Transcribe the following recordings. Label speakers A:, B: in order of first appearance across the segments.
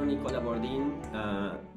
A: Nicola Bordin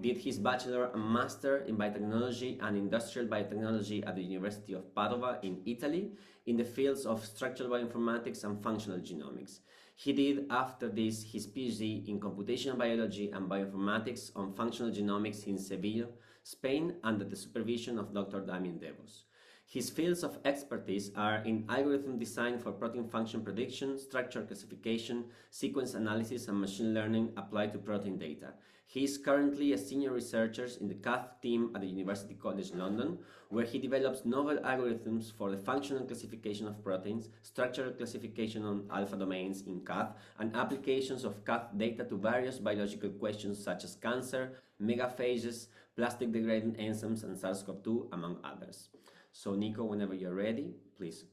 A: did his bachelor and master in biotechnology and industrial biotechnology at the University of Padova in Italy in the fields of structural bioinformatics and functional genomics. He did after this his PhD in computational biology and bioinformatics on functional genomics in Seville, Spain, under the supervision of Dr. Damien Devos. His fields of expertise are in algorithm design for protein function prediction, structure classification, sequence analysis, and machine learning applied to protein data. He is currently a senior researcher in the CATH team at the University College London, where he develops novel algorithms for the functional classification of proteins, structural classification on alpha domains in CATH, and applications of CATH data to various biological questions such as cancer, megaphages, plastic degrading enzymes, and SARS-CoV-2, among others. So Nico, whenever you're ready, please,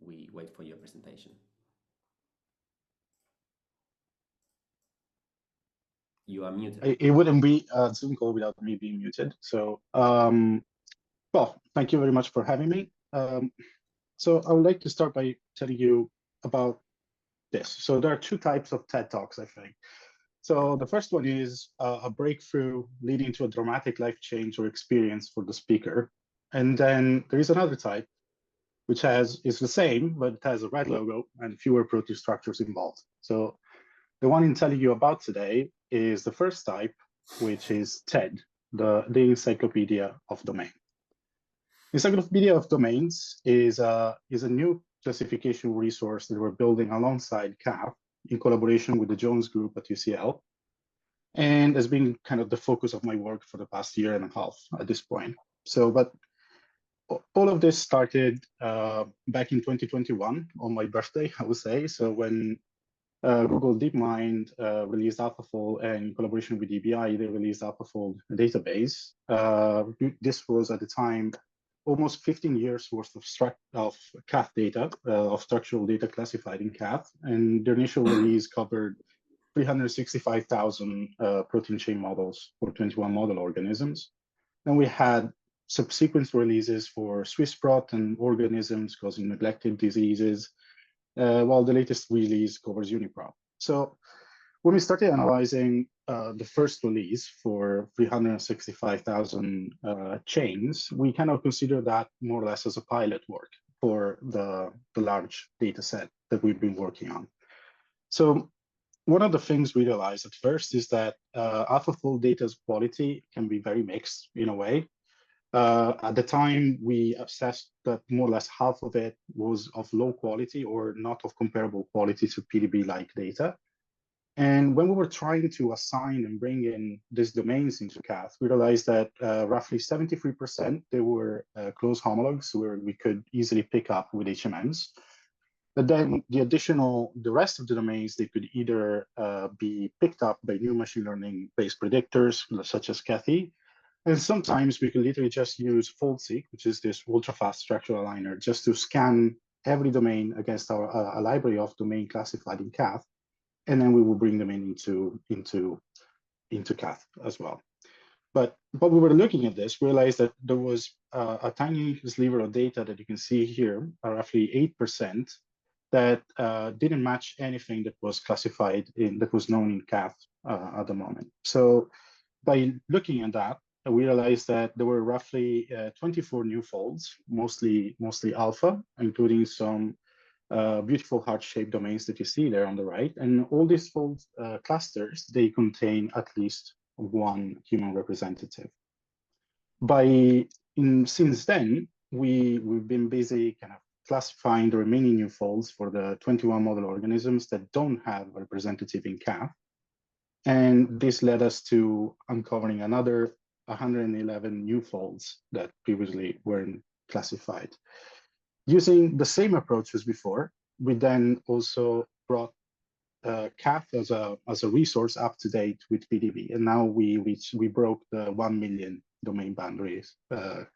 A: we wait for your presentation. You are muted.
B: It wouldn't be a Zoom call without me being muted. So, well, thank you very much for having me. So I would like to start by telling you about this. So there are two types of TED Talks, I think. So the first one is a breakthrough leading to a dramatic life change or experience for the speaker. And then there is another type, which is the same, but it has a red logo and fewer protein structures involved. So the one I'm telling you about today is the first type, which is TED, the Encyclopedia of Domain. Encyclopedia of Domains is a new classification resource that we're building alongside CAF in collaboration with the Jones Group at UCL, and has been kind of the focus of my work for the past year and a half at this point. So, but all of this started back in 2021 on my birthday, I would say. So when Google DeepMind released AlphaFold, and in collaboration with DBI, they released AlphaFold database. This was at the time almost 15 years worth of CATH data, of structural data classified in CATH, and the initial release covered 365,000 protein chain models for 21 model organisms. And we had subsequent releases for Swissprot and organisms causing neglected diseases, while the latest release covers UniProt. So when we started analyzing the first release for 365,000 chains, we kind of consider that more or less as a pilot work for the large data set that we've been working on. So one of the things we realized at first is that AlphaFold data's quality can be very mixed in a way. At the time, we assessed that more or less half of it was of low quality or not of comparable quality to PDB-like data. And when we were trying to assign and bring in these domains into CATH, we realized that roughly 73%, they were close homologs where we could easily pick up with HMMs. But then the rest of the domains, they could either be picked up by new machine learning-based predictors, such as Kathy, and sometimes we could literally just use FoldSeq, which is this ultra-fast structural aligner, just to scan every domain against a library of domain classified in CATH, and then we will bring them into CATH as well. But we were looking at this, realized that there was a tiny sliver of data that you can see here, roughly 8%, that didn't match anything that was classified that was known in CATH at the moment. So by looking at that, we realized that there were roughly 24 new folds, mostly alpha, including some beautiful heart-shaped domains that you see there on the right. And all these fold clusters, they contain at least one human representative. Since then, we've been busy kind of classifying the remaining new folds for the 21 model organisms that don't have a representative in CATH. And this led us to uncovering another 111 new folds that previously weren't classified. Using the same approach as before, we then also brought CATH as a resource up to date with PDB, and now we broke the 1 million domain boundaries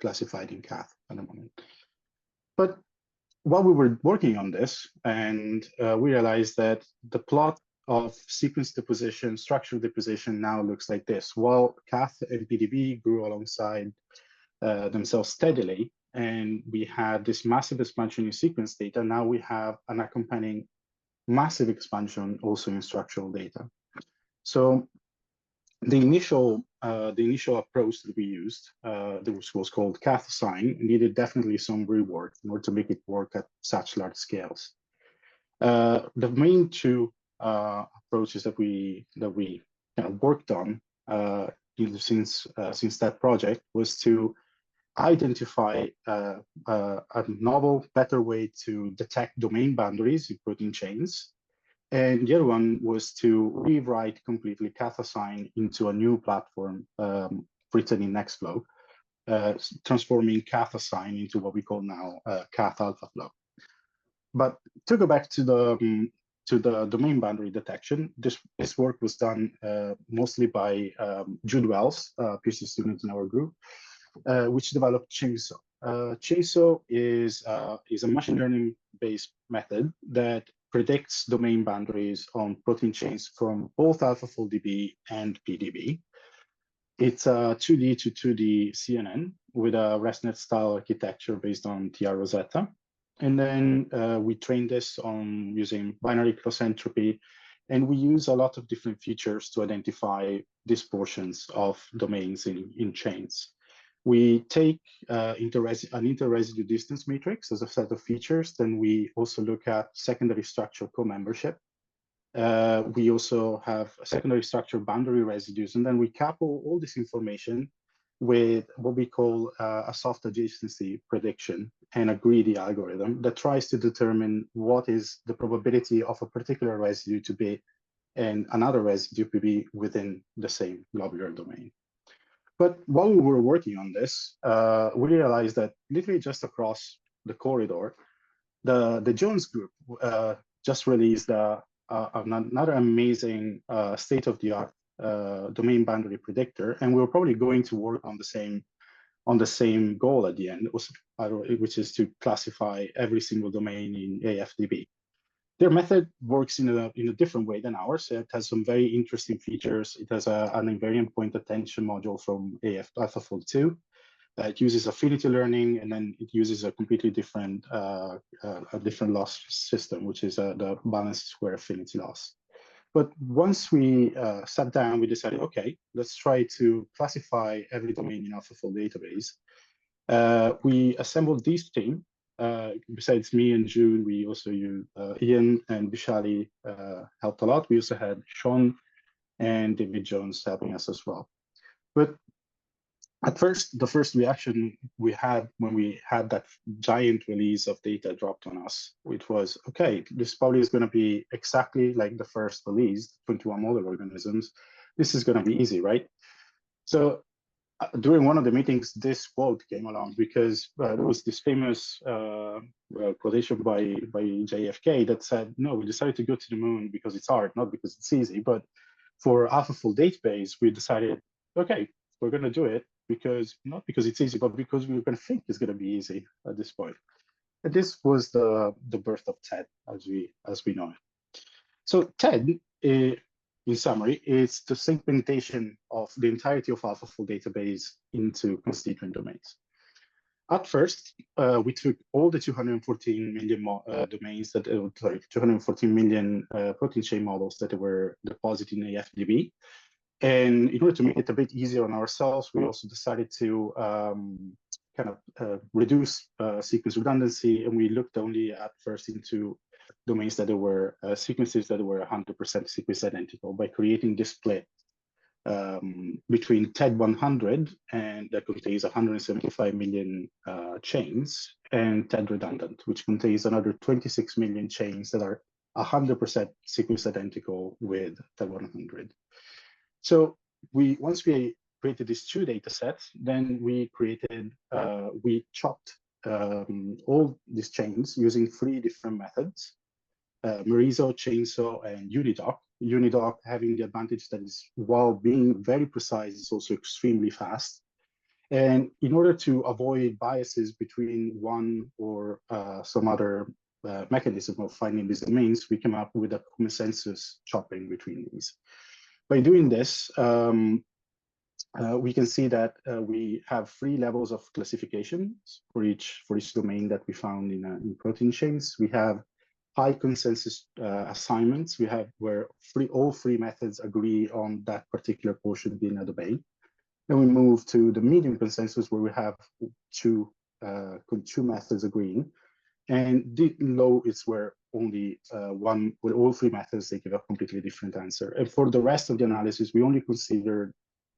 B: classified in CATH at the moment. But while we were working on this, and we realized that the plot of sequence deposition, structure deposition now looks like this. While CATH and PDB grew alongside themselves steadily, and we had this massive expansion in sequence data, now we have an accompanying massive expansion also in structural data. So the initial approach that we used, that was called Cathosign, needed definitely some rework in order to make it work at such large scales. The main two approaches that we kind of worked on since that project was to identify a novel, better way to detect domain boundaries in protein chains. And the other one was to rewrite completely Cathosign into a new platform written in Nextflow, transforming Cathosign into what we call now Cath AlphaFlow. But to go back to the domain boundary detection, this work was done mostly by Jude Wells, a PhD student in our group, which developed Chainsaw. Chainsaw is a machine learning-based method that predicts domain boundaries on protein chains from both AlphaFoldDB and PDB. It's a 2D to 2D CNN with a ResNet-style architecture based on TR Rosetta. And then we trained this on using binary cross-entropy, and we use a lot of different features to identify these portions of domains in chains. We take an inter-residue distance matrix as a set of features. Then we also look at secondary structure co-membership. We also have secondary structure boundary residues, and then we couple all this information with what we call a soft adjacency prediction and a greedy algorithm that tries to determine what is the probability of a particular residue to be and another residue to be within the same globular domain. But while we were working on this, we realized that literally just across the corridor, the Jones group just released another amazing state-of-the-art domain boundary predictor, and we were probably going to work on the same goal at the end, which is to classify every single domain in AFDB. Their method works in a different way than ours. It has some very interesting features. It has an invariant point attention module from AlphaFold 2. It uses affinity learning, and then it uses a completely different loss system, which is the balanced square affinity loss. But once we sat down, we decided, okay, let's try to classify every domain in AlphaFold database. We assembled this team. Besides me and June, we also used Ian and Vishali helped a lot. We also had Sean and David Jones helping us as well. But at first, the first reaction we had when we had that giant release of data dropped on us, which was, okay, this probably is going to be exactly like the first release, 21 model organisms. This is going to be easy, right? So during one of the meetings, this quote came along because there was this famous quotation by JFK that said, no, we decided to go to the moon because it's hard, not because it's easy. But for AlphaFold database, we decided, okay, we're going to do it not because it's easy, but because we were going to think it's going to be easy at this point. And this was the birth of TED as we know it. So TED, in summary, is the segmentation of the entirety of AlphaFold database into constituent domains. At first, we took all the 214 million domains 214 million protein chain models that were deposited in AFDB. And in order to make it a bit easier on ourselves, we also decided to reduce sequence redundancy, and we looked only at first into domains that were sequences that were 100% sequence identical by creating this split between TED 100 and that contains 175 million chains, and TED redundant, which contains another 26 million chains that are 100% sequence identical with TED 100. So once we created these two data sets, then we chopped all these chains using 3 different methods, Marizo, Chainsaw, and Unidoc. Unidoc having the advantage that is, while being very precise, it's also extremely fast. And in order to avoid biases between one or some other mechanism of finding these domains, we came up with a consensus chopping between these. By doing this, we can see that we have 3 levels of classification for each domain that we found in protein chains. We have high consensus assignments we have where all three methods agree on that particular portion being a domain. Then we move to the medium consensus where we have two methods agreeing. And the low is where only with all three methods, they give a completely different answer. And for the rest of the analysis, we only considered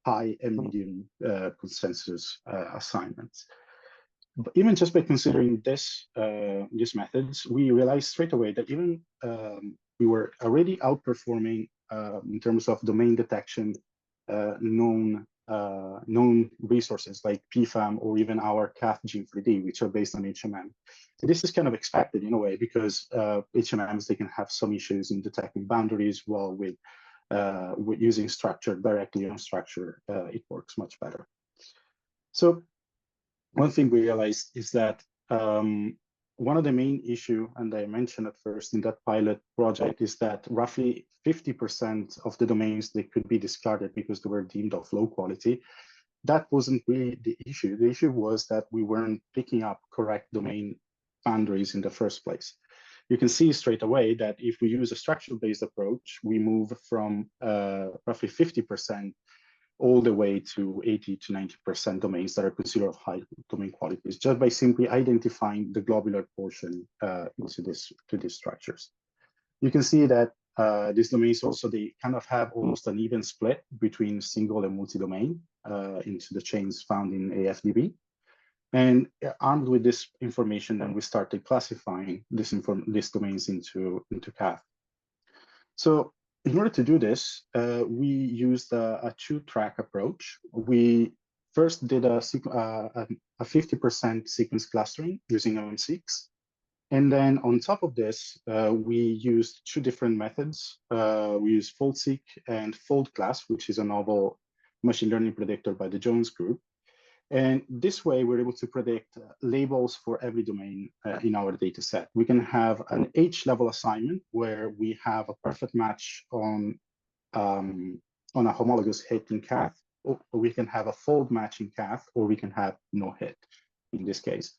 B: high and medium consensus assignments. But even just by considering these methods, we realized straight away that even we were already outperforming in terms of domain detection known resources like PFAM or even our CAF Gene3D, which are based on HMM. So this is kind of expected in a way because HMMs, they can have some issues in detecting boundaries, while with using structure directly on structure, it works much better. So one thing we realized is that one of the main issue, and I mentioned at first in that pilot project, is that roughly 50% of the domains, they could be discarded because they were deemed of low quality. That wasn't really the issue. The issue was that we weren't picking up correct domain boundaries in the first place. You can see straight away that if we use a structure-based approach, we move from roughly 50% all the way to 80 to 90% domains that are considered of high domain qualities, just by simply identifying the globular portion to these structures. You can see that these domains also, they kind of have almost an even split between single and multi-domain into the chains found in AFDB. And armed with this information, then we started classifying these domains into CAF. So in order to do this, we used a two-track approach. We first did a 50% sequence clustering using OM6. And then on top of this, we used two different methods. We used fold-seq and fold-class, which is a novel machine learning predictor by the Jones group. And this way, we're able to predict labels for every domain in our data set. We can have an H-level assignment where we have a perfect match on a homologous hit in CAF, or we can have a fold match in CAF, or we can have no hit in this case.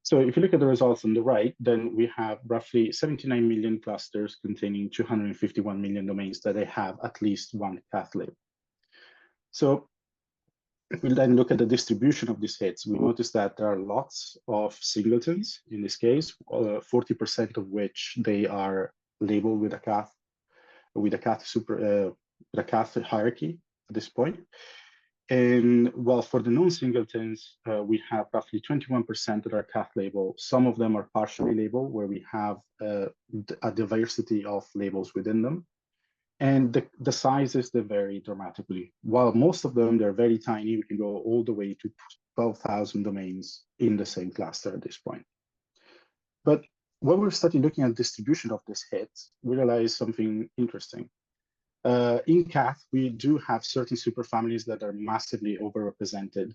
B: So if you look at the results on the right, then we have roughly 79 million clusters containing 251 million domains that they have at least one CAF label. So if we then look at the distribution of these hits, we notice that there are lots of singletons in this case, 40% of which they are labeled with a CAF, with a CAF hierarchy at this point. And while for the non-singletons, we have roughly 21% that are CAF labeled. Some of them are partially labeled, where we have a diversity of labels within them. And the sizes, they vary dramatically. While most of them, they're very tiny, we can go all the way to 12,000 domains in the same cluster at this point. But when we started looking at distribution of these hits, we realized something interesting. In CAF, we do have certain superfamilies that are massively overrepresented.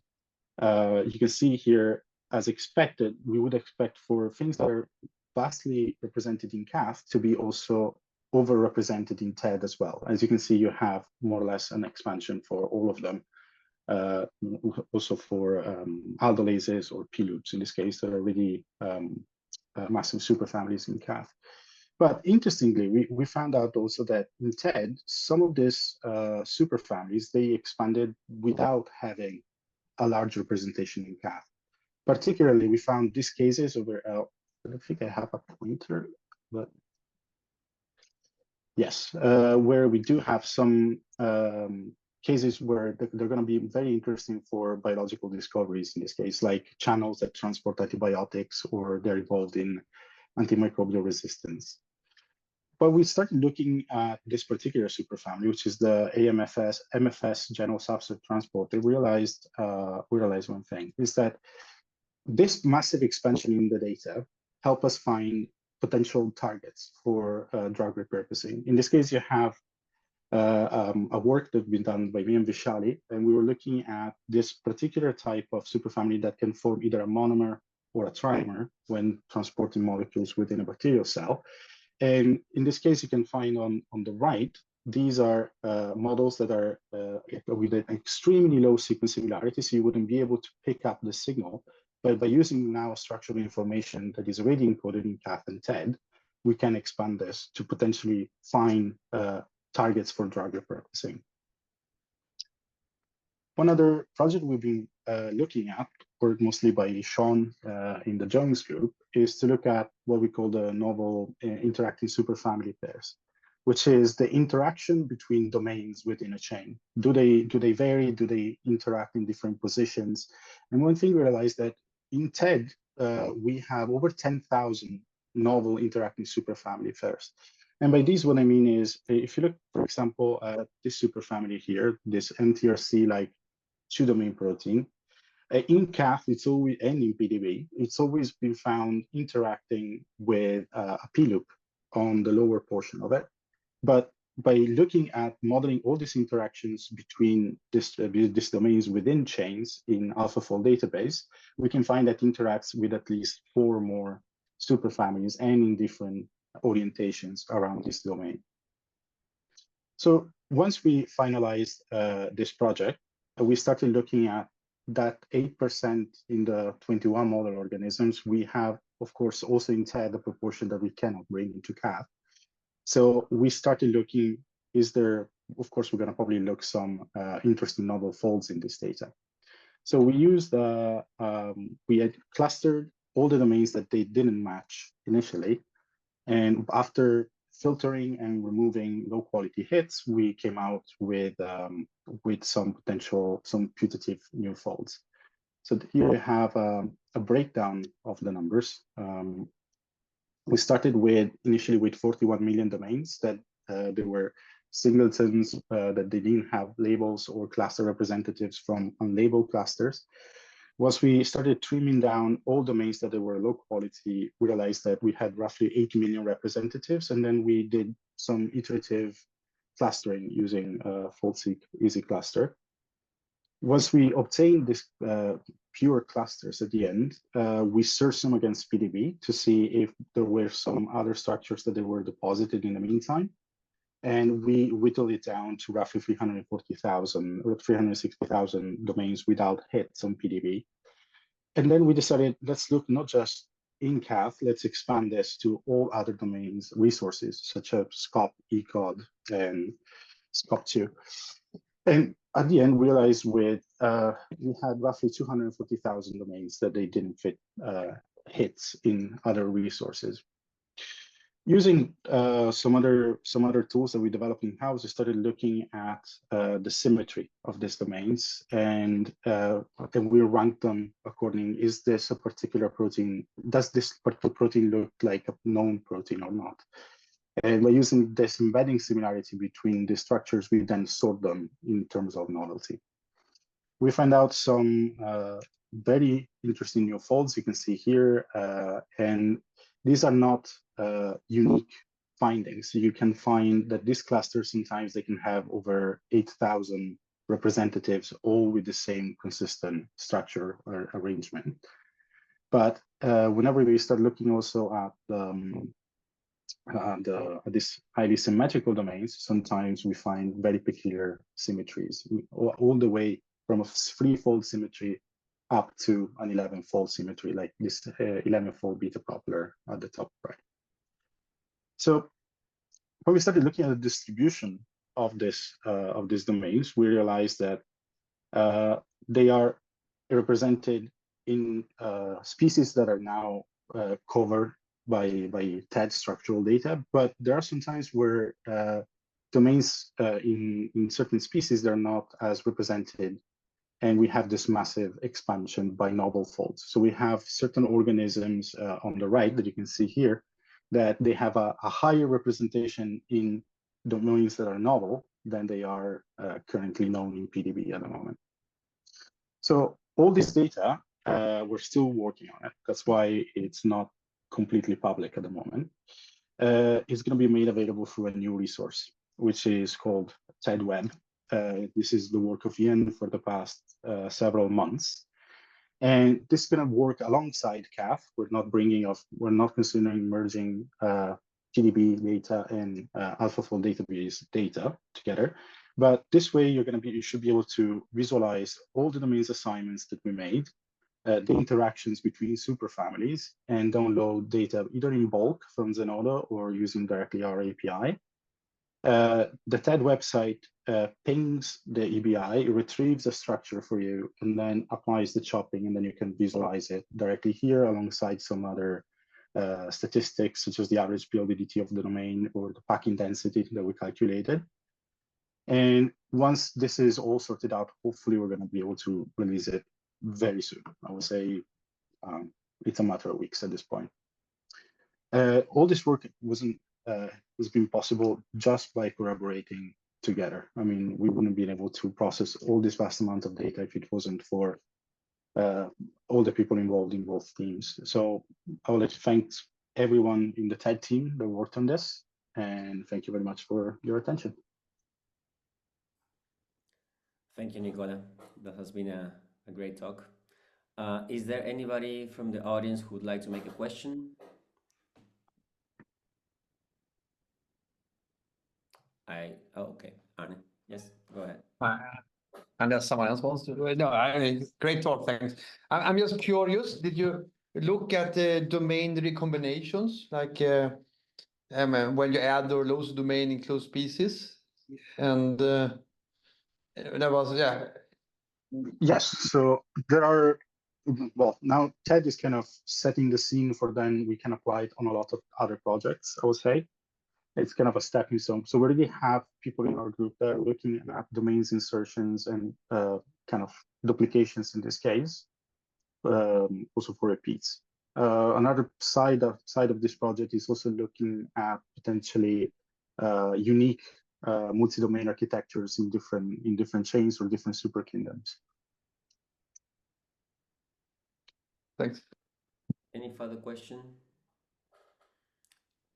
B: You can see here, as expected, we would expect for things that are vastly represented in CAF to be also overrepresented in TED as well. As you can see, you have more or less an expansion for all of them, also for aldolases or P-loops in this case that are really massive superfamilies in CAF. But interestingly, we found out also that in TED, some of these superfamilies, they expanded without having a large representation in CAF. Particularly, we found these cases over, I don't think I have a pointer, but yes, where we do have some cases where they're going to be very interesting for biological discoveries in this case, like channels that transport antibiotics, or they're involved in antimicrobial resistance. But we started looking at this particular superfamily, which is the MFS general substrate transport. We realized one thing, is that this massive expansion in the data help us find potential targets for drug repurposing. In this case, you have a work that's been done by me and Vishali, and we were looking at this particular type of superfamily that can form either a monomer or a trimer when transporting molecules within a bacterial cell. And in this case, you can find on the right, these are models that are with an extremely low sequence similarity, so you wouldn't be able to pick up the signal. But by using now structural information that is already encoded in CAF and TED, we can expand this to potentially find targets for drug repurposing. One other project we've been looking at, worked mostly by Sean in the Jones group, is to look at what we call the novel interacting superfamily pairs, which is the interaction between domains within a chain. Do they vary? Do they interact in different positions? And one thing we realized that in TED, we have over 10,000 novel interacting superfamily pairs. And by this, what I mean is, if you look, for example, at this superfamily here, this MTRC-like two-domain protein, in CAF, it's always, and in PDB, it's always been found interacting with a P-loop on the lower portion of it. But by looking at modeling all these interactions between these domains within chains in AlphaFold database, we can find that interacts with at least 4 more superfamilies and in different orientations around this domain. So once we finalized this project, we started looking at that 8% in the 21 model organisms. We have, of course, also in TED, the proportion that we cannot bring into CAF. So we started looking, is there, of course, we're going to probably look some interesting novel folds in this data. So we used, we had clustered all the domains that they didn't match initially. And after filtering and removing low quality hits, we came out with some putative new folds. So here we have a breakdown of the numbers. We started initially with 41 million domains that there were singletons that they didn't have labels or cluster representatives from unlabeled clusters. Once we started trimming down all domains that were low quality, we realized that we had roughly 80 million representatives, and then we did some iterative clustering using fold-seq easy cluster. Once we obtained this pure clusters at the end, we searched them against PDB to see if there were some other structures that they were deposited in the meantime. And we whittled it down to roughly 340,000 or 360,000 domains without hits on PDB. And then we decided, let's look not just in CAF, let's expand this to all other domains resources, such as SCOP, ECOD, and SCOP2. And at the end, we realized we had roughly 240,000 domains that they didn't fit hits in other resources. Using some other tools that we developed in-house, we started looking at the symmetry of these domains, and we ranked them according, is this a particular protein, does this particular protein look like a known protein or not? And by using this embedding similarity between the structures, we then sort them in terms of novelty. We find out some very interesting new folds you can see here, and these are not unique findings. So you can find that this cluster, sometimes they can have over 8,000 representatives, all with the same consistent structure or arrangement. But whenever we start looking also at these highly symmetrical domains, sometimes we find very peculiar symmetries, all the way from a 3-fold symmetry up to an 11-fold symmetry, like this 11-fold beta coupler at the top right. So when we started looking at the distribution of these domains, we realized that they are represented in species that are now covered by TED structural data, but there are some times where domains in certain species, they're not as represented, and we have this massive expansion by novel folds. So we have certain organisms on the right that you can see here that they have a higher representation in domains that are novel than they are currently known in PDB at the moment. So all this data, we're still working on it. That's why it's not completely public at the moment. It's going to be made available through a new resource, which is called TEDWeb. This is the work of Ian for the past several months. And this is going to work alongside CAF. We're not considering merging PDB data and AlphaFold database data together. But this way, you should be able to visualize all the domains assignments that we made the interactions between superfamilies and download data either in bulk from Zenodo or using directly our API. The TED website pings the EBI, retrieves the structure for you, and then applies the chopping, and then you can visualize it directly here alongside some other statistics, such as the average PLDT of the domain or the packing density that we calculated. And once this is all sorted out, hopefully we're going to be able to release it very soon. I would say it's a matter of weeks at this point. All this work has been possible just by collaborating together. I mean, we wouldn't have been able to process all this vast amount of data if it wasn't for all the people involved in both teams. So I would like to thank everyone in the TED team that worked on this, and thank you very much for your attention.
A: Thank you, Nicola. That has been a great talk. Is there anybody from the audience who would like to make a question? Okay, Arne. Yes, go ahead.
C: Unless someone else wants to do it. No, great talk, thanks. I'm just curious, did you look at the domain recombinations, like when you add or lose domain in closed pieces? And that was, yeah.
B: Yes, so there are, well, now TED is kind of setting the scene for then we can apply it on a lot of other projects, I would say. It's kind of a stepping stone. So we already have people in our group that are looking at domains insertions and kind of duplications in this case, also for repeats. Another side of this project is also looking at potentially unique multi-domain architectures in different chains or different super kingdoms.
C: Thanks.
A: Any further question?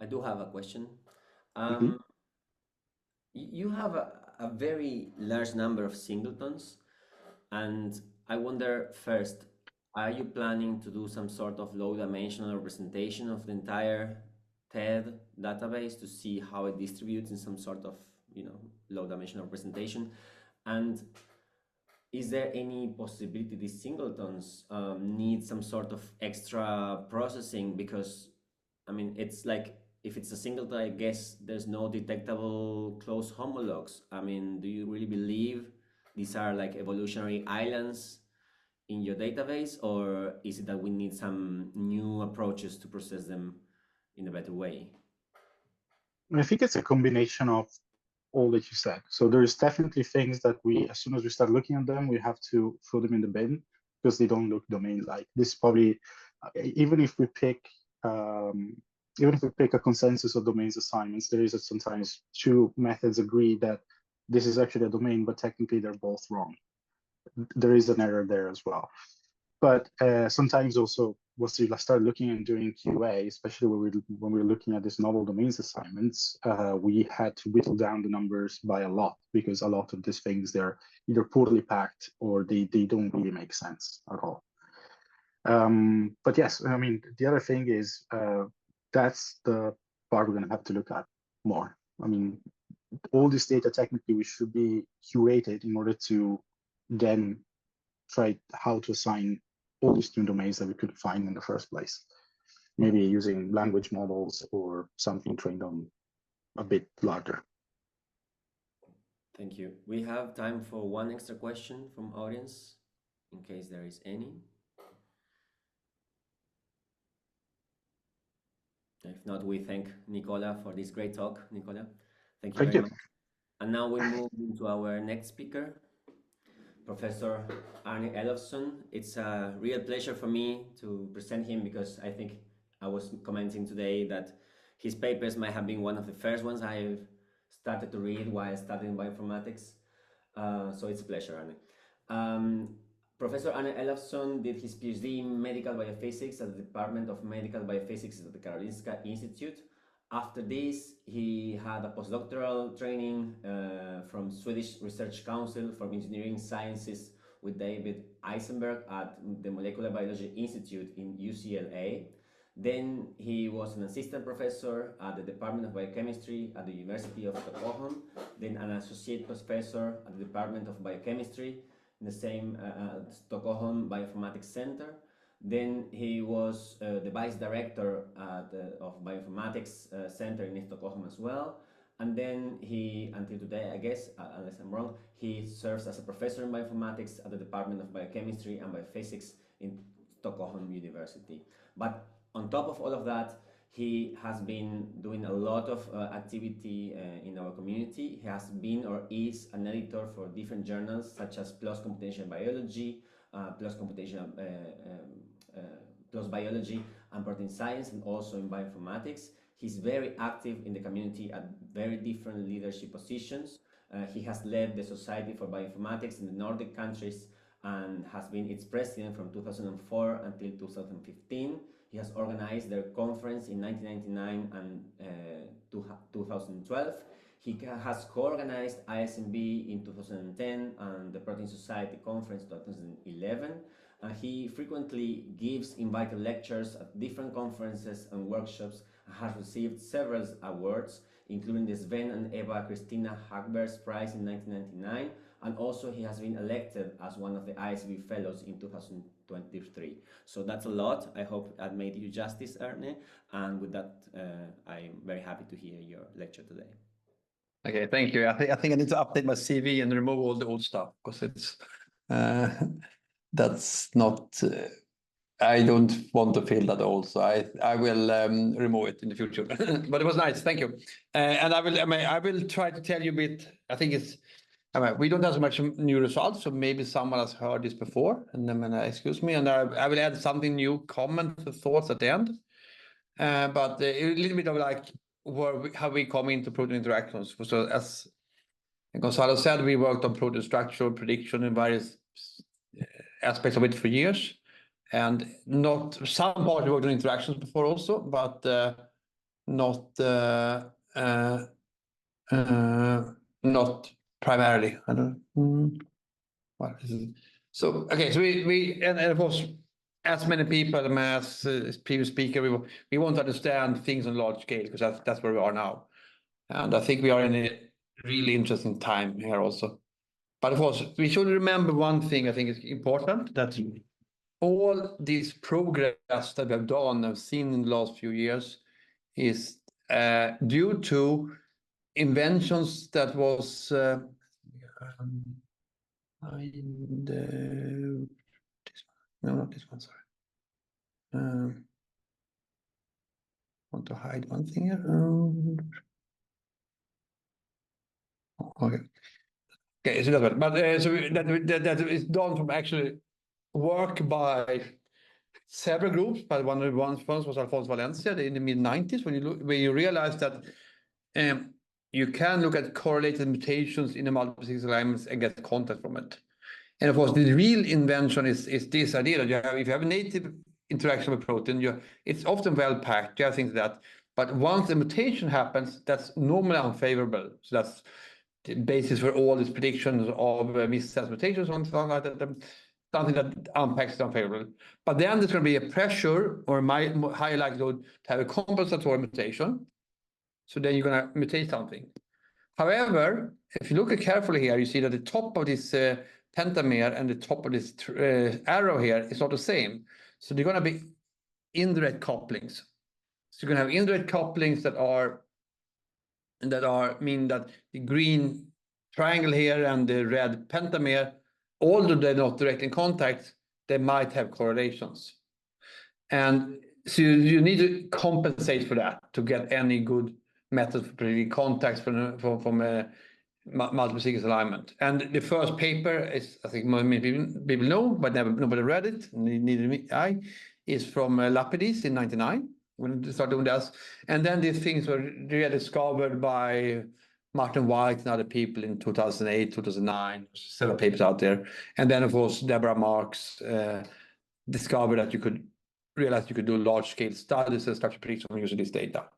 A: I do have a question. You have a very large number of singletons, and I wonder first, are you planning to do some sort of low dimensional representation of the entire TED database to see how it distributes in some sort of, low dimensional representation? And is there any possibility these singletons need some sort of extra processing? Because, I mean, it's like, if it's a singleton, I guess there's no detectable close homologs. I mean, do you really believe these are like evolutionary islands in your database, or is it that we need some new approaches to process them in a better way?
B: I think it's a combination of all that you said. So there's definitely things that we, as soon as we start looking at them, we have to throw them in the bin because they don't look domain-like. This probably, even if we pick a consensus of domains assignments, there is sometimes two methods agree that this is actually a domain, but technically they're both wrong. There is an error there as well. But sometimes also, once you start looking and doing QA, especially when we were looking at these novel domains assignments, we had to whittle down the numbers by a lot because a lot of these things, they're either poorly packed or they don't really make sense at all. But yes, I mean, the other thing is that's the part we're going to have to look at more. I mean, all this data technically we should be curated in order to then try how to assign all these new domains that we couldn't find in the first place. Maybe using language models or something trained on a bit larger.
A: Thank you. We have time for one extra question from audience, in case there is any. If not, we thank Nicola for this great talk. Nicola, thank you very much. And now we move into our next speaker, Professor Arne Elofsson. It's a real pleasure for me to present him because I think I was commenting today that his papers might have been one of the first ones I've started to read while studying bioinformatics. So it's a pleasure, Arne. Professor Arne Elofsson did his PhD in medical biophysics at the Department of Medical Biophysics at the Karolinska Institute. After this, he had a postdoctoral training from Swedish Research Council for Engineering Sciences with David Eisenberg at the Molecular Biology Institute in UCLA. Then he was an assistant professor at the Department of Biochemistry at the University of Stockholm, then an associate professor at the Department of Biochemistry. in the same Stockholm Bioinformatics Center. Then he was the vice director of Bioinformatics Center in Stockholm as well. And then he, until today, I guess, unless I'm wrong, he serves as a professor in bioinformatics at the Department of Biochemistry and Biophysics in Stockholm University. But on top of all of that, he has been doing a lot of activity in our community. He has been or is an editor for different journals such as PLOS Computational Biology, PLOS Computational PLOS Biology and Protein Science, and also in bioinformatics. He's very active in the community at very different leadership positions. He has led the Society for Bioinformatics in the Nordic countries and has been its president from 2004 until 2015. He has organized their conference in 1999 and 2012. He has co-organized ISMB in 2010 and the Protein Society Conference 2011. He frequently gives invited lectures at different conferences and workshops and has received several awards, including the Sven and Eva Christina Hagberg's Prize in 1999, and also he has been elected as one of the ISB Fellows in 2023. So that's a lot. I hope I made you justice, Arne, and with that, I'm very happy to hear your lecture today.
C: Okay, thank you. I think I need to update my CV and remove all the old stuff because it's that's not. I don't want to feel that old, so I will remove it in the future. But it was nice, thank you. And I will try to tell you a bit. I think it's. We don't have so much new results, so maybe someone has heard this before, and then excuse me, and I will add something new, comments, thoughts at the end. But a little bit of like how we come into protein interactions. So as Gonzalo said, we worked on protein structure prediction in various aspects of it for years, and not some part we worked on interactions before also, but not primarily. I don't. What is it? So okay, so we and of course, as many people as previous speaker, we want to understand things on large scale because that's where we are now, and I think we are in a really interesting time here also. But of course, we should remember one thing I think is important, that all this progress that we have done and seen in the last few years is due to inventions that was not this one, sorry. Want to hide one thing here. Okay, so that's but so that is done from actually work by several groups, but one of the ones was Alfonso Valencia in the mid-90s, when you realize that you can look at correlated mutations in the multiple sequence alignments and get content from it. And of course, the real invention is this idea that if you have a native interaction with protein, it's often well packed, you have things like that. But once a mutation happens, that's normally unfavorable. So that's the basis for all these predictions of missense mutations and something like that. Something that unpacks the unfavorable. But then there's going to be a pressure or higher likelihood to have a compensatory mutation. So then you're going to mutate something. However, if you look carefully here, you see that the top of this pentamer and the top of this arrow here is not the same. So they're going to be indirect couplings. So you're going to have indirect couplings that mean that the green triangle here and the red pentamer, although they're not directly in contact, they might have correlations. And so you need to compensate for that to get any good method for predicting contacts from a multiple sequence alignment. And the first paper is, I think many people know, but nobody read it, neither I, is from Lapidis in 1999, when they started doing this. And then these things were rediscovered by Martin White and other people in 2008, 2009, several papers out there. And then, of course, Deborah Marks discovered that you could do large-scale studies and structure prediction using this data.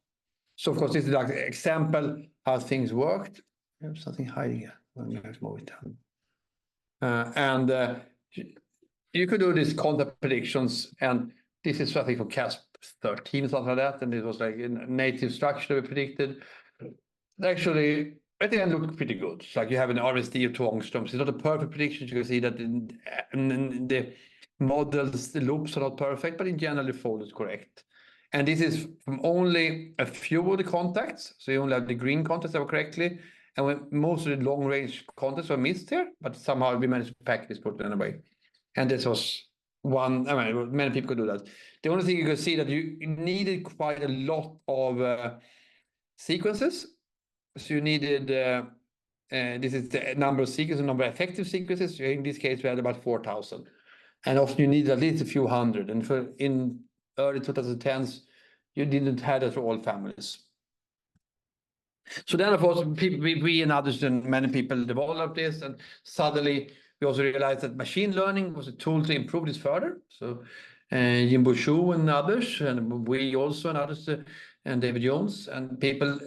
C: So, of course, this is like an example how things worked. There's something hiding here. Let's move it down. You could do these contact predictions, and this is something from CASP13, something like that, and it was like a native structure we predicted. Actually, at the end look pretty good. It's like you have an RSD of 2 angstroms. It's not a perfect prediction. You can see that in the models, the loops are not perfect, but in general, the fold is correct. And this is from only a few of the contacts. So you only have the green contacts that were correctly. And when most of the long-range contacts were missed here, but somehow we managed to pack this protein anyway. And this was one, I mean, many people could do that. The only thing you could see that you needed quite a lot of sequences. So you needed, this is the number of sequences, number of effective sequences. In this case, we had about 4,000. And often you needed at least a few hundred. And in early 2010s, you didn't have that for all families. So then, of course, we and others and many people developed this, and suddenly we also realized that machine learning was a tool to improve this further. So Jimbo Shu and others, and we also and others, and David Jones, and people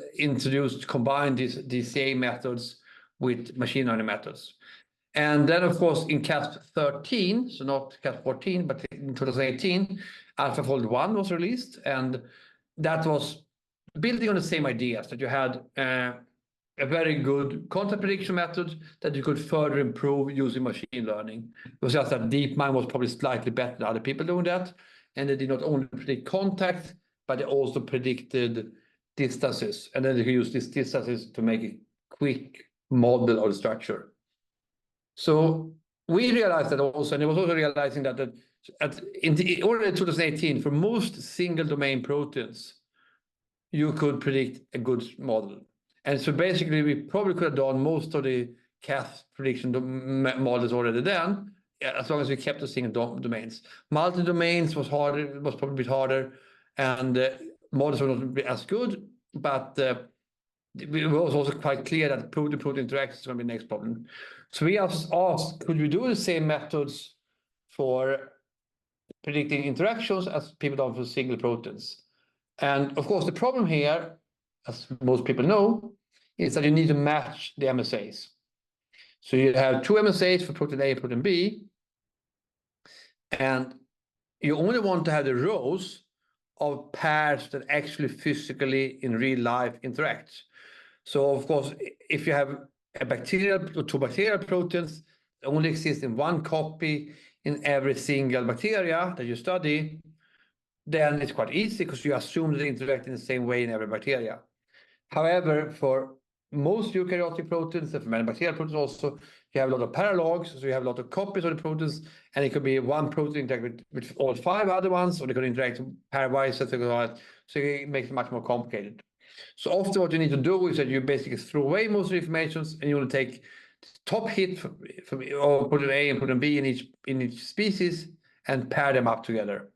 C: combined these DCA methods with machine learning methods. And then, of course, in CASP 13, so not CASP 14, but in 2018, AlphaFold 1 was released, and that was building on the same ideas, that you had a very good content prediction method that you could further improve using machine learning. It was just that DeepMind was probably slightly better than other people doing that, and they did not only predict contact, but they also predicted distances, and then they could use these distances to make a quick model of the structure. So we realized that also, and it was also realizing that already in 2018, for most single domain proteins, you could predict a good model. And so basically, we probably could have done most of the CASP prediction models already then, as long as we kept the single domains. Multi-domains was harder, was probably a bit harder, and models were not as good, but it was also quite clear that protein-protein interaction is going to be the next problem. So we asked, could we do the same methods for predicting interactions as people done for single proteins? And of course, the problem here, as most people know, is that you need to match the MSAs. So you have 2 MSAs for protein A and protein B, and you only want to have the rows of pairs that actually physically in real life interact. So of course, if you have a bacterial or 2 bacterial proteins that only exist in 1 copy in every single bacteria that you study, then it's quite easy because you assume they interact in the same way in every bacteria. However, for most eukaryotic proteins, and for many bacterial proteins also, you have a lot of paralogs, so you have a lot of copies of the proteins, and it could be one protein interact with all 5 other ones, or they could interact pairwise, so it makes it much more complicated. So often what you need to do is that you basically throw away most of the information, and you want to take top hit from protein A and protein B in each species and pair them up together.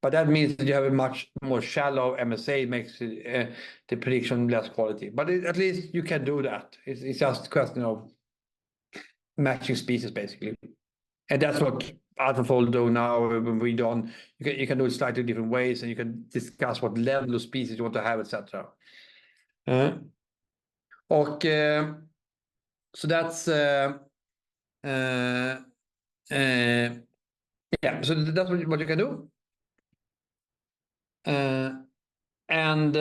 C: But that means that you have a much more shallow MSA, makes the prediction less quality. But at least you can do that. It's just a question of matching species, basically. And that's what AlphaFold do now. When we done, you can do it slightly different ways, and you can discuss what level of species you want to have, etc. So that's yeah. So that's what you can do. And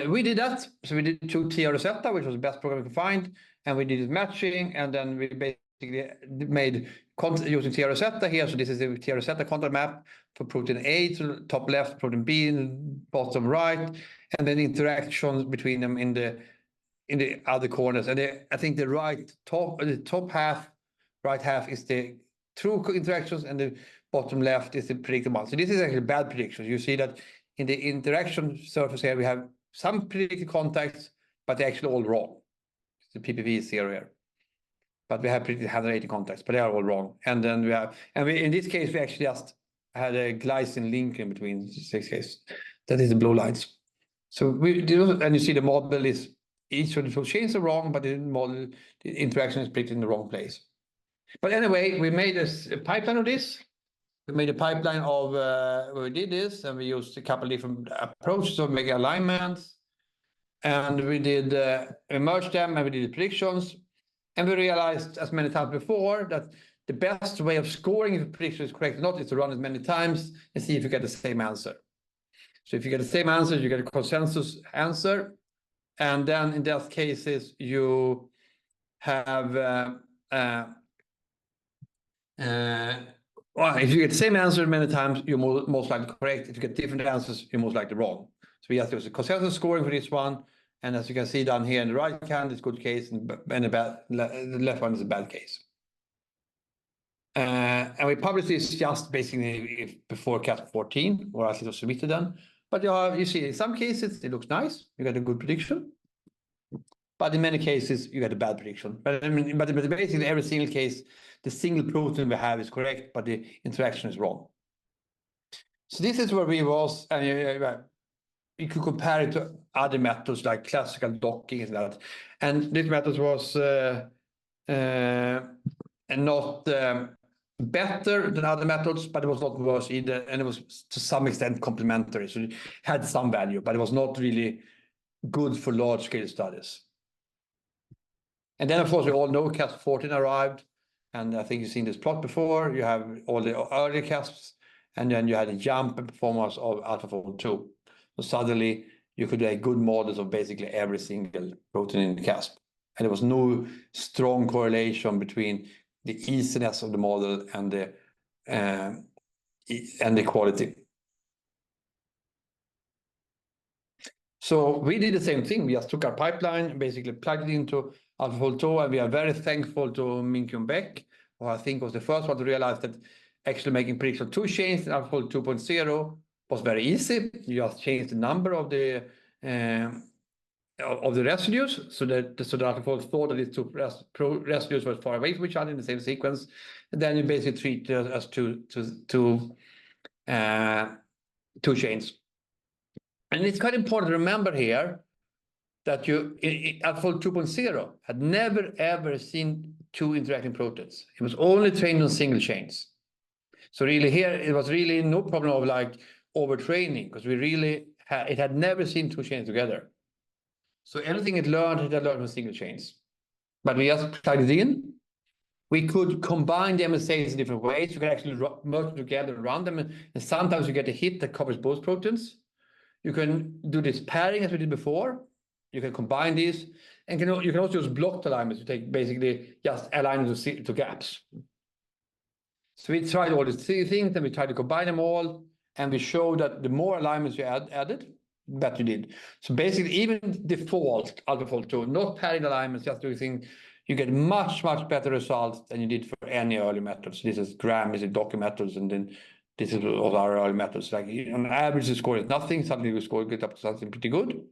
C: we did that. So we did 2 TR Rosetta, which was the best program we could find, and we did matching, and then we basically made using TR Rosetta here. So this is the TR Rosetta contact map for protein A to the top left, protein B in the bottom right, and then interactions between them in the other corners. And I think the top half, right half is the true interactions, and the bottom left is the predicted one. So this is actually bad predictions. You see that in the interaction surface here, we have some predicted contacts, but they're actually all wrong. The PPV is 0 here. But we have predicted 180 contacts, but they are all wrong. And then in this case, we actually just had a glycine link in between 6 cases. That is the blue lines. So and you see the model is, each of the 2 chains are wrong, but the model, the interaction is predicted in the wrong place. But anyway, we made a pipeline of this. We made a pipeline of where we did this, and we used a couple of different approaches of making alignments. And we did we merged them, and we did the predictions. And we realized, as many times before, that the best way of scoring if a prediction is correct or not is to run it many times and see if you get the same answer. So if you get the same answer, you get a consensus answer. And then in those cases, you have well, if you get the same answer many times, you're most likely correct. If you get different answers, you're most likely wrong. So we have to use a consensus scoring for this one. And as you can see down here in the right hand, it's good case, and the left one is a bad case. And we published this just basically before CASP 14, or at least it was submitted then. But you see, in some cases, it looks nice. You get a good prediction. But in many cases, you get a bad prediction. But I mean, but basically, every single case, the single protein we have is correct, but the interaction is wrong. So this is where we was, and you could compare it to other methods like classical docking and that. And this method was not better than other methods, but it was not worse either, and it was to some extent complementary. So it had some value, but it was not really good for large-scale studies. And then, of course, we all know CASP 14 arrived, and I think you've seen this plot before. You have all the early CASPs, and then you had a jump in performance of AlphaFold 2. So suddenly, you could make good models of basically every single protein in the CASP. And there was no strong correlation between the easiness of the model and the quality. So we did the same thing. We just took our pipeline, basically plugged it into AlphaFold 2, and we are very thankful to Minkyun Beck, who I think was the first one to realize that actually making prediction of 2 chains in AlphaFold 2.0 was very easy. You just change the number of the residues, so that AlphaFold thought that these 2 residues were far away from each other in the same sequence, and then you basically treat it as two chains. And it's quite important to remember here that AlphaFold 2.0 had never ever seen 2 interacting proteins. It was only trained on single chains. So really here it was really no problem of like overtraining, because we really it had never seen 2 chains together. So anything it learned from single chains. But we just plugged it in. We could combine the MSAs in different ways. You could actually merge them together and run them, and sometimes you get a hit that covers both proteins. You can do this pairing as we did before. You can combine these, and you can also use blocked alignments to take basically just alignments to gaps. So we tried all these 3 things, and we tried to combine them all, and we showed that the more alignments you added, the better you did. So basically, even default AlphaFold 2, not pairing alignments, just doing things, you get much, much better results than you did for any early methods. This is Graham, this is Docker methods, and then this is all our early methods. Like on average, the score is nothing. Suddenly, we score get up to something pretty good.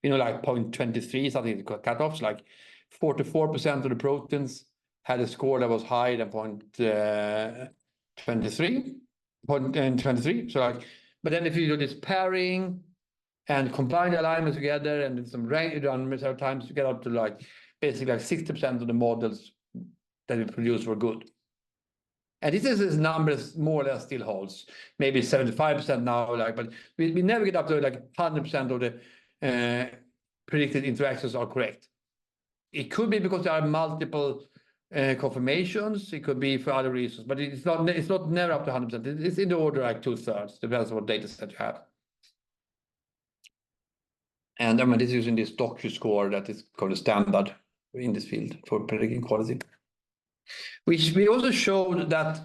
C: You know, like 0.23, something cutoffs. Like 44% of the proteins had a score that was higher than 0.23. So like, but then if you do this pairing and combine the alignments together and some range run several times, you get up to like basically like 60% of the models that we produced were good. And this is numbers more or less still holds, maybe 75% now, like, but we never get up to like 100% of the predicted interactions are correct. It could be because there are multiple confirmations. It could be for other reasons, but it's not never up to 100%. It's in the order like 2/3, depends on what data set you have. And I mean, this is using this Docker score that is called a standard in this field for predicting quality. We also showed that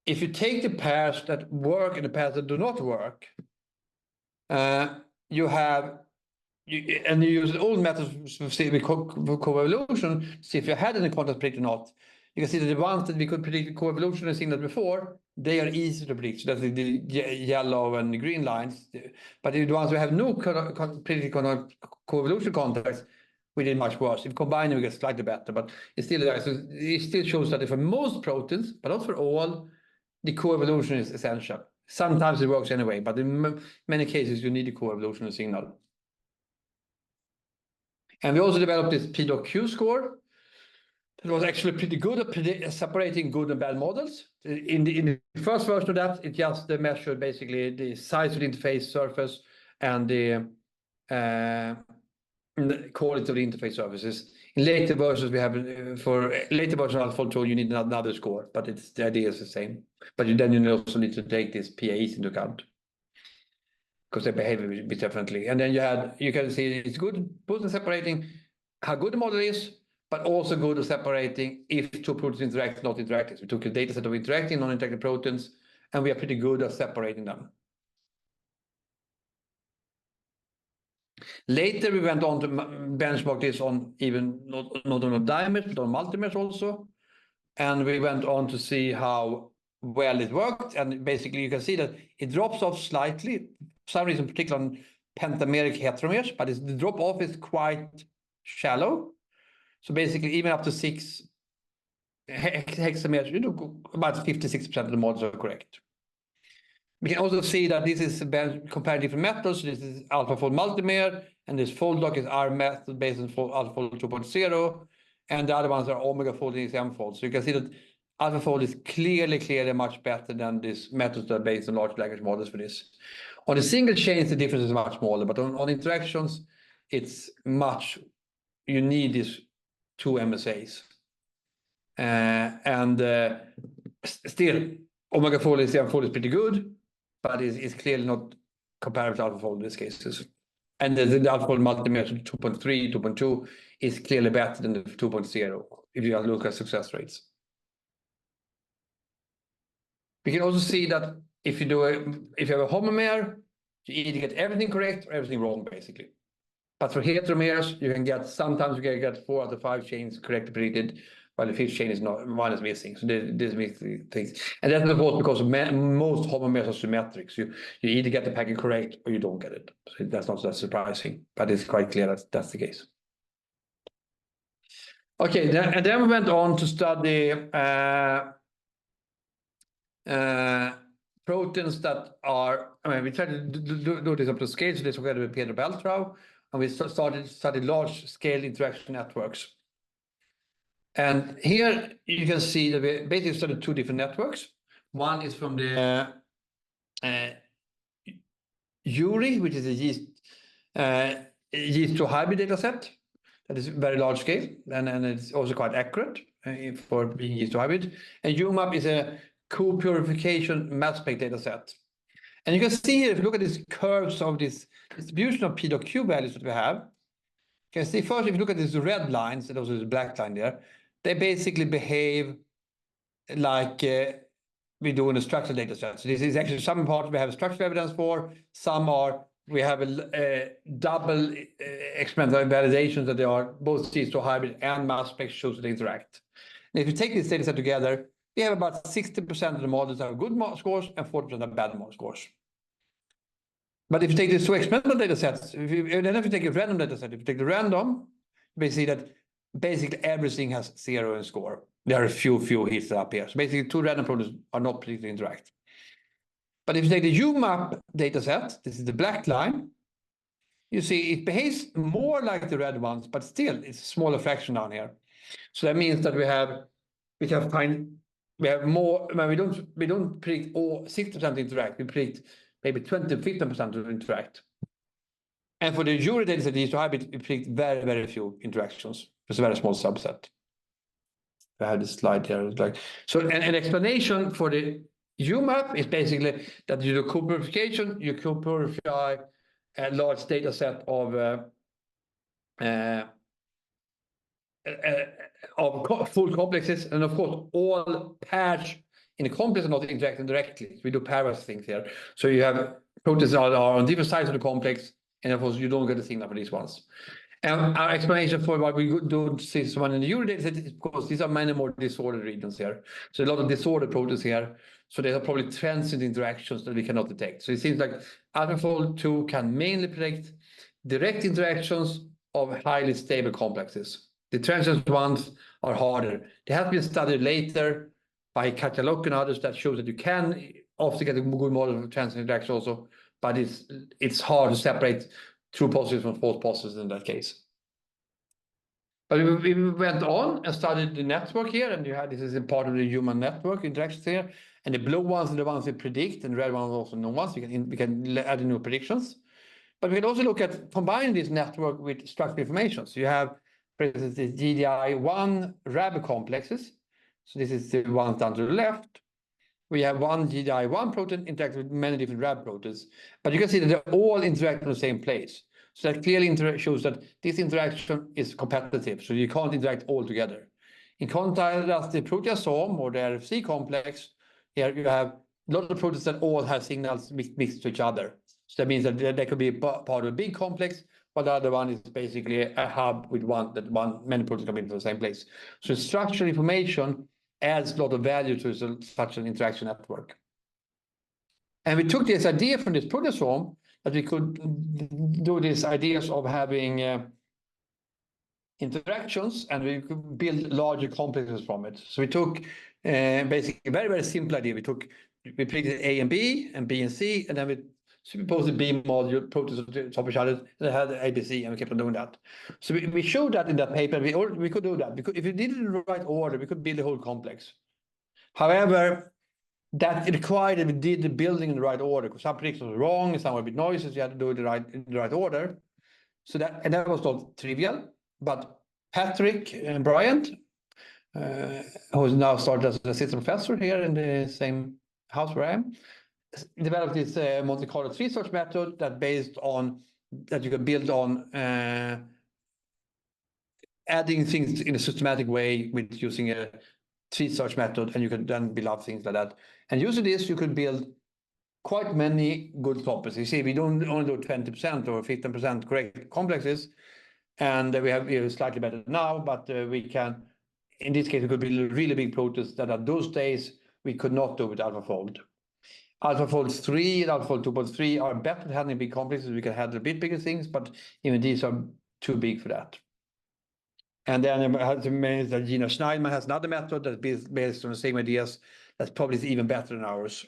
C: if you take the pairs that work and the pairs that do not work, you use the old methods for coevolution, see if you had any contrast predict or not. You can see that the ones that we could predict coevolution and seen that before, they are easy to predict. So that's the yellow and the green lines. But the ones we have no predicted coevolution contacts, we did much worse. If combined, we get slightly better, but it still shows that for most proteins, but not for all, the coevolution is essential. Sometimes it works anyway, but in many cases, you need a coevolution signal. And we also developed this PDOQ score. It was actually pretty good at separating good and bad models. In the first version of that, it just measured basically the size of the interface surface and the quality of the interface surfaces. In later versions, we have for later version of AlphaFold 2, you need another score, but the idea is the same. But then you also need to take these PAs into account, because they behave a bit differently. And then you can see it's good both in separating how good the model is, but also good at separating if two proteins interact, not interacting. So we took a data set of interacting, non-interacting proteins, and we are pretty good at separating them. Later, we went on to benchmark this on even not on dimers, but on multimers also. And we went on to see how well it worked. And basically, you can see that it drops off slightly, for some reason, particularly on pentameric heteromers, but the drop off is quite shallow. So basically, even up to 6 hexamers, about 56% of the models are correct. We can also see that this is compared different methods. This is AlphaFold multimer, and this fold lock is our method based on AlphaFold 2.0, and the other ones are OmegaFold and XMFold. So you can see that AlphaFold is clearly much better than these methods that are based on large language models for this. On the single chains, the difference is much smaller, but on interactions, it's much. You need these 2 MSAs, still OmegaFold and XMFold is pretty good, but it's clearly not comparable to AlphaFold in these cases. And the AlphaFold multimer 2.3, 2.2 is clearly better than the 2.0 if you look at success rates. We can also see that if you have a homomer, you either get everything correct or everything wrong, basically. But for heteromers, you can get sometimes you can get 4 out of 5 chains correctly predicted, while the 5th chain is not, one is missing. So this makes things, and that's of course because most homomers are symmetric. So you either get the packet correct or you don't get it. So that's not that surprising, but it's quite clear that that's the case. Okay, then we went on to study proteins that are. I mean, we tried to do this up to scale. So this together with Peter Beltrau, and we started study large-scale interaction networks. And here you can see that we basically studied 2 different networks. One is from the URI, which is a yeast to hybrid data set that is very large scale, and it's also quite accurate for being yeast to hybrid. And UMAP is a co-purification mass spec data set. And you can see here, if you look at these curves of this distribution of P.Q values that we have, you can see first, if you look at these red lines, and also the black line there, they basically behave like we do in a structural data set. So this is actually some parts we have structural evidence for, some we have a double experimental validation that they are both yeast to hybrid and mass spec shows that they interact. And if you take this data set together, we have about 60% of the models that have good scores and 40% have bad scores. But if you take these 2 experimental data sets, if you take a random data set, if you take the random, we see that basically everything has 0 in score. There are a few hits up here. So basically 2 random proteins are not predicted to interact. But if you take the UMAP data set, this is the black line, you see it behaves more like the red ones, but still it's a smaller fraction down here. So that means that we have more. I mean, we don't predict all 60% interact. We predict maybe 20-15% to interact. And for the URI data set, so hybrid, we predict very few interactions. It's a very small subset. I have this slide here. So an explanation for the UMAP is basically that you do co-purification, you co-purify a large data set of full complexes, and of course all pairs in the complex are not interacting directly. We do pairwise things here. So you have proteins that are on different sides of the complex, and of course you don't get a signal for these ones. And our explanation for why we don't see someone in the URI data set is because these are many more disordered regions here. So a lot of disordered proteins here. So there are probably transient interactions that we cannot detect. So it seems like AlphaFold 2 can mainly predict direct interactions of highly stable complexes. The transient ones are harder. They have been studied later by Katalog and others that shows that you can often get a good model of transient interactions also, but it's hard to separate true positives from false positives in that case. But we went on and studied the network here, and this is a part of the human network interactions here. And the blue ones are the ones we predict, and the red ones are also known ones. We can add new predictions. But we can also look at combining this network with structural information. So you have, for instance, the GDI1 RAB complexes. So this is the ones down to the left. We have one GDI1 protein interacting with many different RAB proteins. But you can see that they're all interacting in the same place. So that clearly shows that this interaction is competitive, so you can't interact all together. In contrast, the proteasome or the RFC complex, here you have a lot of proteins that all have signals mixed to each other. So that means that there could be part of a big complex, but the other one is basically a hub with many proteins come into the same place. So structural information adds a lot of value to such an interaction network. And we took this idea from this proteasome that we could do these ideas of having interactions, and we could build larger complexes from it. So we took basically a very, very simple idea. We predicted A and B and C, and then we superposed the B module proteins on top of each other, and had ABC, and we kept on doing that. So we showed that in that paper. We could do that because if we did it in the right order, we could build the whole complex. However, that required that we did the building in the right order, because some predictions were wrong, some were a bit noisy, so you had to do it in the right order. So that was not trivial. But Patrick and Bryant, who is now started as an assistant professor here in the same house where I am, developed this Monte Carlo tree search method that you can build on adding things in a systematic way with using a tree search method, and you can then build up things like that. And using this, you could build quite many good complexes. You see, we don't only do 20% or 15% correct complexes, and we have slightly better now, but we can, in this case, we could build really big proteins that at those days we could not do with AlphaFold. AlphaFold 3 and AlphaFold 2.3 are better at handling big complexes. We can handle a bit bigger things, but even these are too big for that. And then I have to mention that Gina Schneidman has another method that's based on the same ideas. That's probably even better than ours.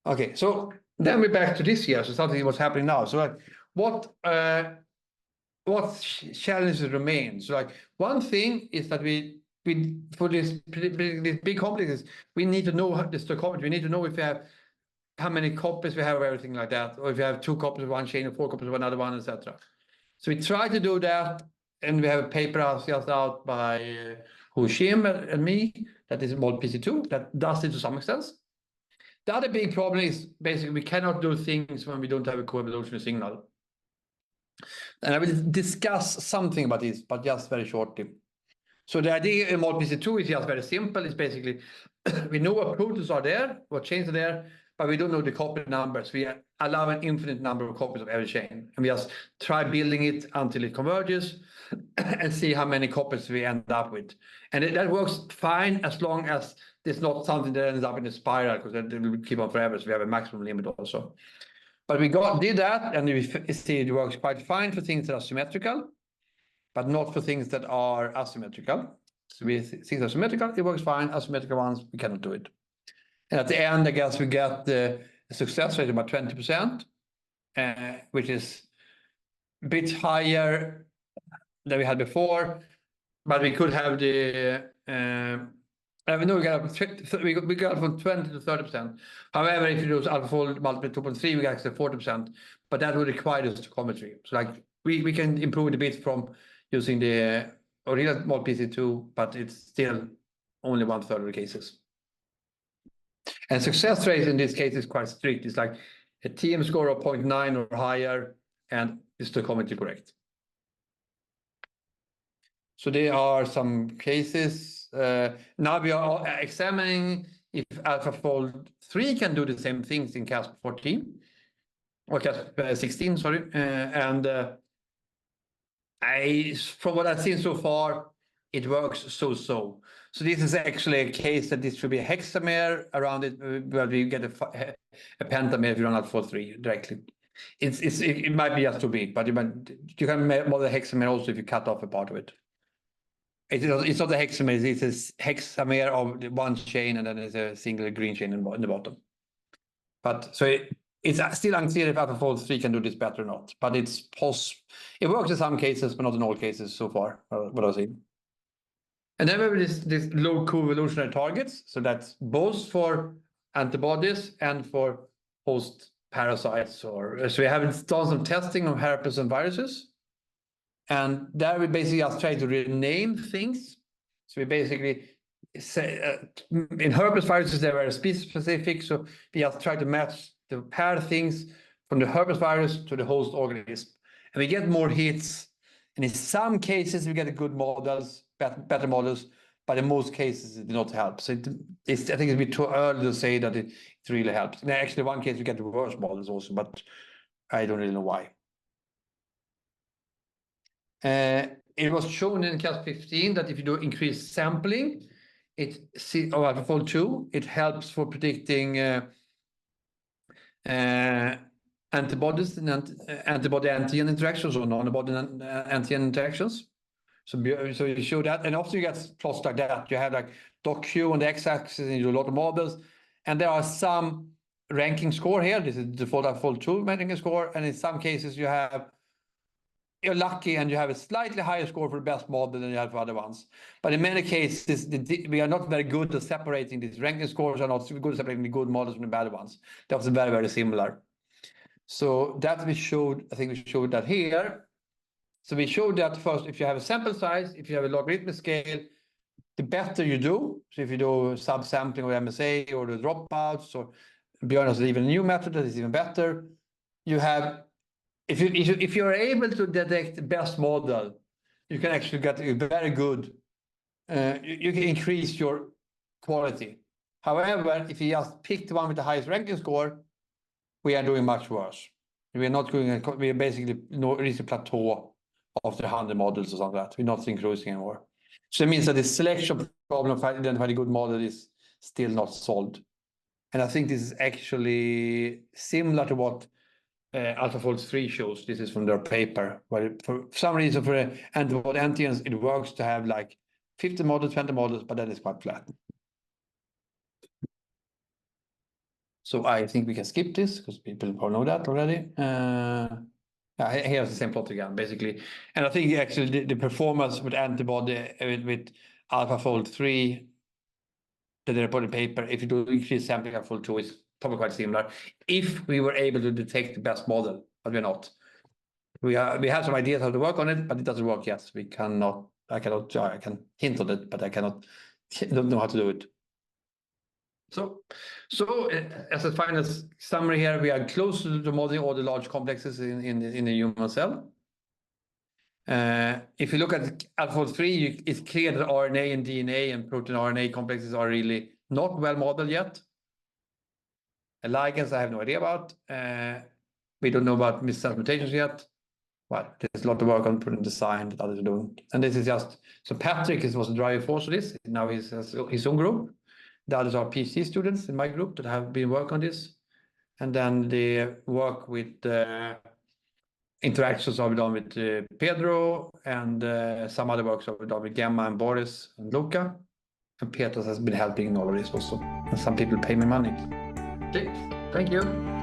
C: Okay, so then we're back to this year. So something was happening now. So what challenges remain? So like one thing is that we for this big complexes, we need to know the stoichiometry. We need to know if we have how many copies we have of everything like that, or if you have 2 copies of one chain or 4 copies of another one, etc. So we try to do that. And we have a paper just out by Hushim and me, that is called PC2, that does it to some extent. The other big problem is basically we cannot do things when we don't have a co-evolutionary signal. And I will discuss something about this, but just very shortly. So the idea in mod PC2 is just very simple. It's basically, we know what proteins are there, what chains are there, but we don't know the copy numbers. We allow an infinite number of copies of every chain, and we just try building it until it converges and see how many copies we end up with. And that works fine as long as there's not something that ends up in a spiral, because then it will keep on forever. So we have a maximum limit also. But we did that, and we see it works quite fine for things that are symmetrical, but not for things that are asymmetrical. So things that are symmetrical, it works fine. Asymmetrical ones, we cannot do it. And at the end, I guess we get the success rate about 20%, which is a bit higher than we had before, but we could have the we know we got from 20 to 30%. However, if you do AlphaFold multiple 2.3, we get actually 40%, but that would require the stoichiometry. So like we can improve it a bit from using the original mod PC2, but it's still only 1/3 of the cases. And success rate in this case is quite strict. It's like a TM score of 0.9 or higher, and it's stoichiometry correct. So there are some cases. Now we are examining if AlphaFold 3 can do the same things in Casper 14 or Casper 16, sorry. From what I've seen so far, it works so. So this is actually a case that this should be a hexamer around it, where we get a pentamer if you run AlphaFold 3 directly. It might be just too big, but you can model a hexamer also if you cut off a part of it. It's not a hexamer, it's a hexamer of one chain, and then there's a single green chain in the bottom. But so it's still unclear if AlphaFold 3 can do this better or not. But it's possible. It works in some cases, but not in all cases so far, what I've seen. And then we have this low co-evolutionary targets. So that's both for antibodies and for host parasites. So we have done some testing of herpes and viruses. And there we basically just try to rename things. So we basically say, in herpes viruses, they were species specific. So we just try to match the pair things from the herpes virus to the host organism. And we get more hits. And in some cases, we get good models, better models, but in most cases, it did not help. So I think it's a bit too early to say that it really helps. And actually, one case, we get worse models also, but I don't really know why. It was shown in class 15 that if you do increased sampling, of AlphaFold 2, it helps for predicting antibodies and antibody-antigen interactions or non-antibody antigen interactions. So you show that, and often you get plots like that. You have like DocQ on the x-axis, and you do a lot of models, and there are some ranking score here. This is the default AlphaFold 2 ranking score, and in some cases you're lucky and you have a slightly higher score for the best model than you have for other ones. But in many cases, we are not very good at separating these ranking scores, are not good at separating the good models from the bad ones. That was very, very similar. So that we showed, I think we showed that here. So we showed that first, if you have a sample size, if you have a logarithmic scale, the better you do. So if you do subsampling or MSA or the dropouts, or Björn has even a new method that is even better. You have, if you're able to detect the best model, you can actually get a very good, you can increase your quality. However, if you just pick the one with the highest ranking score, we are doing much worse. We are not going, we are basically reaching a plateau after 100 models or something like that. We're not increasing anymore. So it means that the selection problem of identifying a good model is still not solved. And I think this is actually similar to what AlphaFold 3 shows. This is from their paper, where for some reason for antibody antigens, it works to have like 50 models, 20 models, but that is quite flat. So I think we can skip this because people probably know that already. Here's the same plot again, basically. And I think actually the performance with antibody with AlphaFold 3, the reported paper, if you do increase sampling AlphaFold 2, is probably quite similar. If we were able to detect the best model, but we're not. We have some ideas how to work on it, but it doesn't work yet. We cannot. I can hint on it, but I don't know how to do it. So as a final summary here, we are close to modeling all the large complexes in the human cell. If you look at AlphaFold 3, it's clear that RNA and DNA and protein RNA complexes are really not well modeled yet. Ligands, I have no idea about. We don't know about missense mutations yet, but there's a lot of work on protein design that others are doing. And this is just, so Patrick was the driving force of this. Now he has his own group. The others are PhD students in my group that have been working on this. And then the work with interactions are done with Pedro, and some other works are done with Gemma and Boris and Luca. And Petrus has been helping in all of this also. And some people pay me money. Okay, thank you.